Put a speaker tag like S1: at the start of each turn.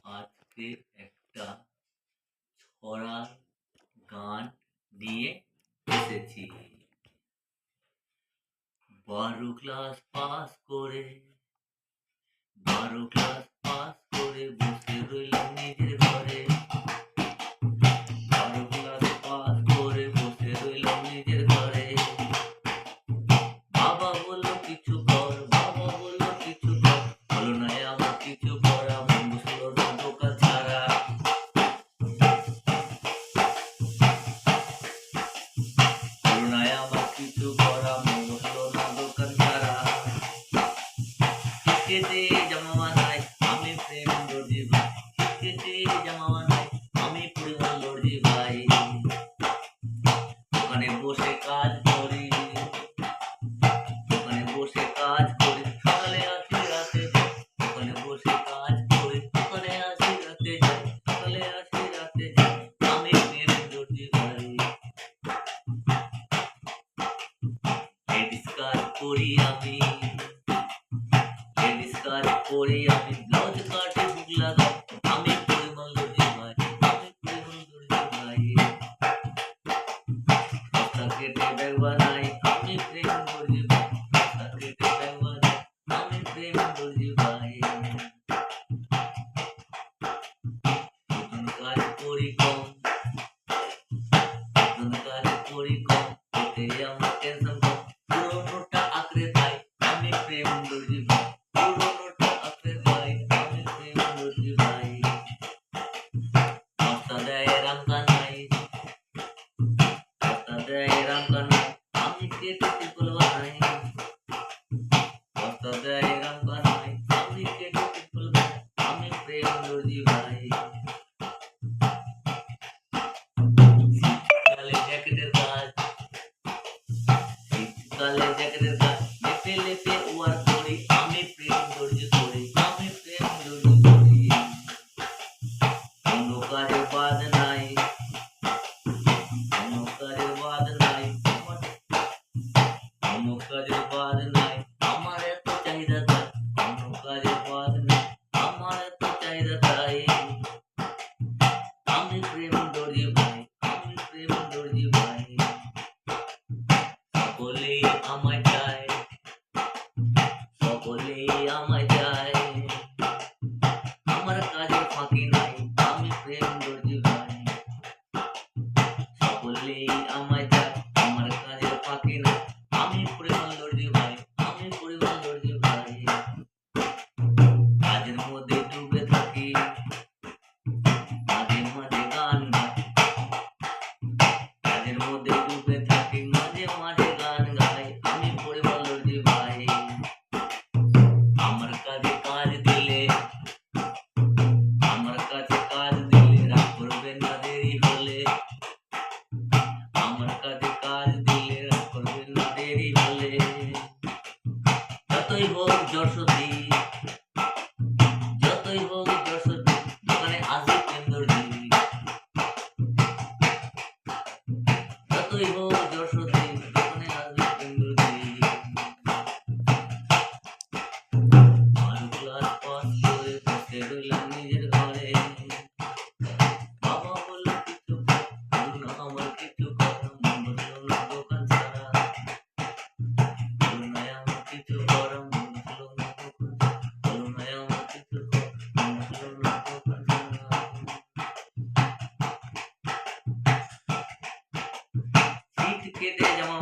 S1: আজকে একটা ছড়ার গান নিয়ে এসেছি। 12 ক্লাস পাস করে বসে রইলাম নিজের ঘরে। 12 ক্লাস পাস করে বসে রইলাম নিজের ঘরে। বাবা বলল কিছু কর, হলো না আমার কিছু করা, মন বসলো না দোকান ছাড়া। হলো না আমার কিছু করা, মন বসলো না দোকান ছাড়া। কেটে জামা বানাই আমি প্রেম দর্জি ভাই, কেটে জামা বানাই আমি পরিমল দর্জি ভাই। ওখানে বসে কাজ করি, সকালে আসি রাতে যাই। ওখানে বসে কাজ করি, সকালে আসি রাতে যাই। আমি প্রেম দর্জি ভাই। লেডিস কাজ করি আমি, ব্লাউজ কাটে বুক লাগাই আমি পরিমল দর্জি ভাই। রাস্তা কেটে ব্যাগ বানাই আমি প্রেম দর্জি ভাই। আমি প্রেম দর্জি ভাই। নতুন কাজ করি কম, এতে আমার টেনশন কম। পুরোনোটা আঁকড়ে খাই আমি প্রেম দর্জি ভাই। রাস্তা দেয় রামকানাই, আমি কেটে ত্রিপল বানাই। রাস্তা দেয় রামকানাই, আমি কেটে ত্রিপল বানাই। আমি প্রেম দর্জি ভাই। শীতকালে জ্যাকেটের কাজ, লেপে লেপে ওয়ার করি আমি প্রেম দর্জি করি। কোনো কাজে বাদ নাই, আমার এত চাহিদা তাই। কোনো কাজে বাদ নাই, আমার এত চাহিদা তাই। আমি প্রেম দর্জি ভাই, সকলেই আমায় চায়, আমার কাজের ফাঁকি নাই আমি প্রেম দর্জি ভাই। সকলেই আমায় চায়, আমার কাজের ফাঁকি নাই আমি পরিমল দর্জি ভাই। কাজের মধ্যে ডুবে থাকি, মাঝে মাঝে গান গাই। আমি পরিমল দর্জি ভাই। আমার কাছে কাজ দিলে রাগ করবেন না দেরি হলে। আমার কাছে কাজ দিলে রাগ করবেন না দেরি হলে। যতই হোক যশোদী, দোকানে আসি প্রেম দর্জি। যতই হোক যশোদী, দোকানে আসি প্রেম দর্জি। 12 ক্লাস পাস করে বসে রইলাম নিজের ঘরে। বাবা বলল কিছু কর, হলো না আমার কিছু করা, মন বসলো না দোকান ছাড়া। হলো না আমার কিছু করা, মন বসলো না দোকান ছাড়া। শীত কেটে জামা